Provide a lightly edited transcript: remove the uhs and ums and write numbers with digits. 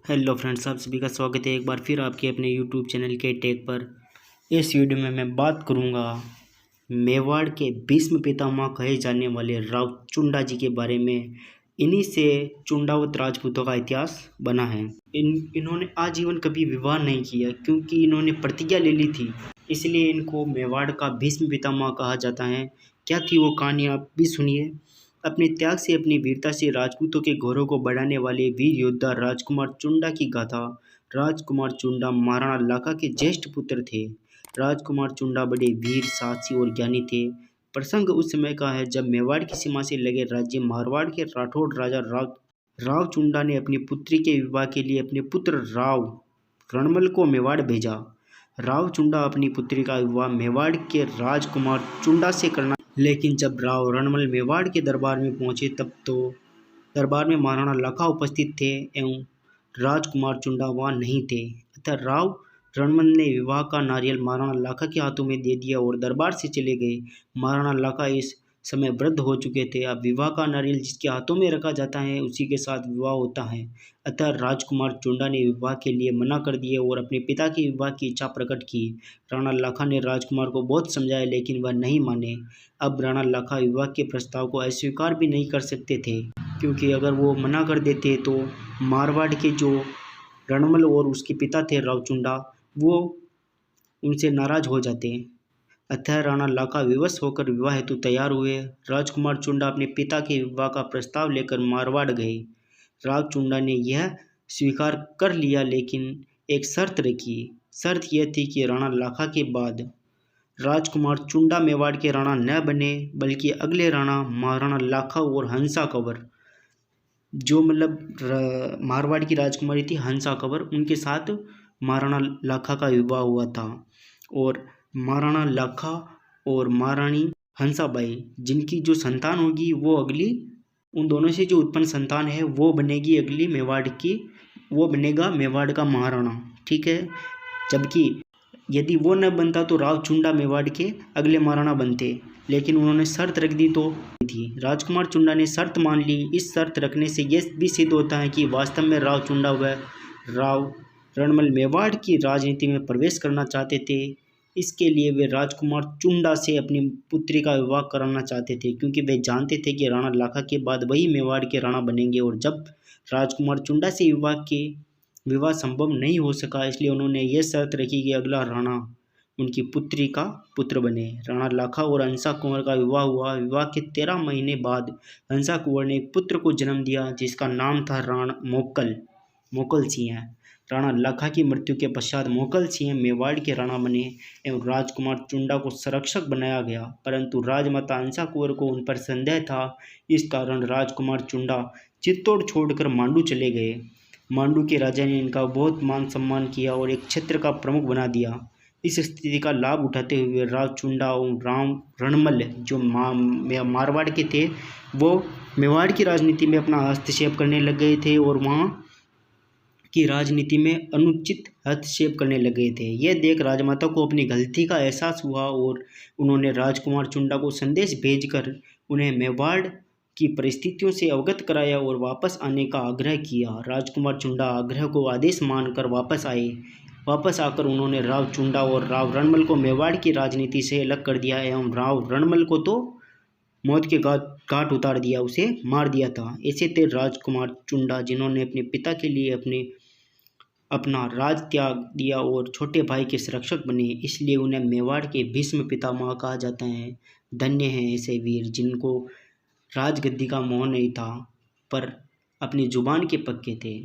Hello friends, आप सभी का स्वागत है एक बार फिर आपके अपने यूट्यूब चैनल के टेक पर। इस वीडियो में मैं बात करूंगा मेवाड़ के भीष्म पितामह कहे जाने वाले राव चुंडा जी के बारे में। इन्हीं से चुंडावत राजपूतों का इतिहास बना है। इन्होंने आजीवन कभी विवाह नहीं किया क्योंकि इन्होंने प्रतिज्ञा ले ली थी, इसलिए इनको मेवाड़ का भीष्म पितामह कहा जाता है। क्या थी वो कहानी, आप भी सुनिए। अपने त्याग से, अपनी वीरता से राजपूतों के गौरव को बढ़ाने वाले वीर योद्धा राजकुमार चुंडा की गाथा। राजकुमार चुंडा महाराणा लाखा के ज्येष्ठ पुत्र थे। राजकुमार चुंडा बड़े वीर, साहसी और ज्ञानी थे। प्रसंग उस समय का है जब मेवाड़ की सीमा से लगे राज्य मारवाड़ के राठौड़ राजा राव चुंडा ने अपनी पुत्री के विवाह के लिए अपने पुत्र राव रणमल को मेवाड़ भेजा। राव चुंडा अपनी पुत्री का विवाह मेवाड़ के राजकुमार चुंडा से करना, लेकिन जब राव रणमल मेवाड़ के दरबार में पहुंचे तब तो दरबार में महाराणा लाखा उपस्थित थे एवं राजकुमार चुंडा वहां नहीं थे। अतः राव रणमल ने विवाह का नारियल महाराणा लाखा के हाथों में दे दिया और दरबार से चले गए। महाराणा लाखा इस समय वृद्ध हो चुके थे। अब विवाह का नारियल जिसके हाथों में रखा जाता है उसी के साथ विवाह होता है। अतः राजकुमार चुंडा ने विवाह के लिए मना कर दिए और अपने पिता के विवाह की इच्छा प्रकट की। राणा लाखा ने राजकुमार को बहुत समझाया लेकिन वह नहीं माने। अब राणा लाखा विवाह के प्रस्ताव को अस्वीकार भी नहीं कर सकते थे, क्योंकि अगर वो मना कर देते तो मारवाड़ के जो रणमल और उसके पिता थे राव चुंडा, वो उनसे नाराज हो जाते। अतः राणा लाखा विवश होकर विवाह हेतु तैयार हुए। राजकुमार चुंडा अपने पिता के विवाह का प्रस्ताव लेकर मारवाड़ गए। राव चुंडा ने यह स्वीकार कर लिया, लेकिन एक शर्त रखी। शर्त यह थी कि राणा लाखा के बाद राजकुमार चुंडा मेवाड़ के राणा न बने, बल्कि अगले राणा महाराणा लाखा और हंसा कंवर, जो मतलब मारवाड़ की राजकुमारी थी हंसा कंवर, उनके साथ महाराणा लाखा का विवाह हुआ था। और महाराणा लाखा और महारानी हंसाबाई, जिनकी जो संतान होगी वो अगली, उन दोनों से जो उत्पन्न संतान है वो बनेगी अगली मेवाड़ की, वो बनेगा मेवाड़ का महाराणा। ठीक है, जबकि यदि वो न बनता तो राव चुंडा मेवाड़ के अगले महाराणा बनते, लेकिन उन्होंने शर्त रख दी तो थी। राजकुमार चुंडा ने शर्त मान ली। इस शर्त रखने से यह भी सिद्ध होता है कि वास्तव में राव चुंडा व राव रणमल मेवाड़ की राजनीति में प्रवेश करना चाहते थे। इसके लिए वे राजकुमार चुंडा से अपनी पुत्री का विवाह कराना चाहते थे, क्योंकि वे जानते थे कि राणा लाखा के बाद वही मेवाड़ के राणा बनेंगे। और जब राजकुमार चुंडा से विवाह संभव नहीं हो सका, इसलिए उन्होंने ये शर्त रखी कि अगला राणा उनकी पुत्री का पुत्र बने। राणा लाखा और हंसा कुंवर का विवाह हुआ। विवाह के 13 महीने बाद हंसा कुंवर ने एक पुत्र को जन्म दिया जिसका नाम था मोकल सिंह। राणा लाखा की मृत्यु के पश्चात मोकल सिंह मेवाड़ के राणा बने एवं राजकुमार चुंडा को संरक्षक बनाया गया, परंतु राजमाता हंसा कुंवर को उन पर संदेह था। इस कारण राजकुमार चुंडा चित्तौड़ छोड़कर मांडू चले गए। मांडू के राजा ने इनका बहुत मान सम्मान किया और एक क्षेत्र का प्रमुख बना दिया। इस स्थिति का लाभ उठाते हुए राव चुंडा और राव रणमल, जो मारवाड़ के थे, वो मेवाड़ की राजनीति में अपना हस्तक्षेप करने लग गए थे और वहाँ की राजनीति में अनुचित हस्तक्षेप करने लग गए थे। यह देख राजमाता को अपनी गलती का एहसास हुआ और उन्होंने राजकुमार चुंडा को संदेश भेजकर उन्हें मेवाड़ की परिस्थितियों से अवगत कराया और वापस आने का आग्रह किया। राजकुमार चुंडा आग्रह को आदेश मानकर वापस आए। वापस आकर उन्होंने राव चुंडा और राव रणमल को मेवाड़ की राजनीति से अलग कर दिया एवं राव रणमल को तो मौत के घाट उतार दिया, उसे मार दिया था। ऐसे थे राजकुमार चुंडा, जिन्होंने अपने पिता के लिए अपना राज त्याग दिया और छोटे भाई के संरक्षक बने, इसलिए उन्हें मेवाड़ के भीष्म पितामह कहा जाता है। धन्य हैं ऐसे वीर जिनको राजगद्दी का मोह नहीं था पर अपनी जुबान के पक्के थे।